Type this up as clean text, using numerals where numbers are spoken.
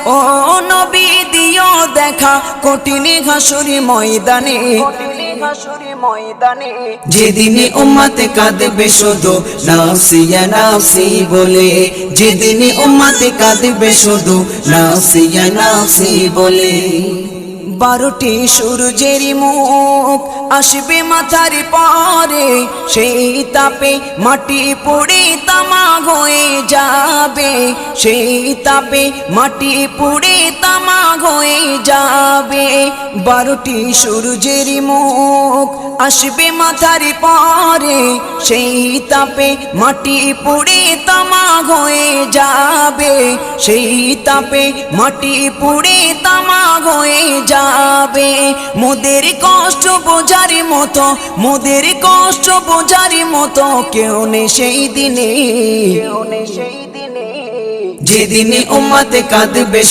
ও নবী দিও দেখা কঠিন হাসুরি ময়দানে, যেদিনে উম্মতে কাঁদবে শুধু নাফসি ইয়া নাফসি বলে, যেদিনে উম্মতে কাঁদবে শুধু নাফসি ইয়া নাফসি বলে। 12টি সূর্যের মুখ আসবে মাথার পরে, সেই তাপে মাটি পুড়ে তামা হয়ে যাবে, সেই তাপে মাটি পুড়ে তামা হয়ে যাবে। 12টি সূর্যের মুখ আসবে মাথার পরে, সেই তাপে মাটি পুড়ে তামা হয়ে যাবে, সেই তাপে মাটি পুড়ে তামা হয়ে যাবে। মোদের কষ্ট বোঝার মতো, মোদের কষ্ট বোঝার মতো কেউ নেই সেই দিনে, যেদিনে উম্মতে কাঁদবে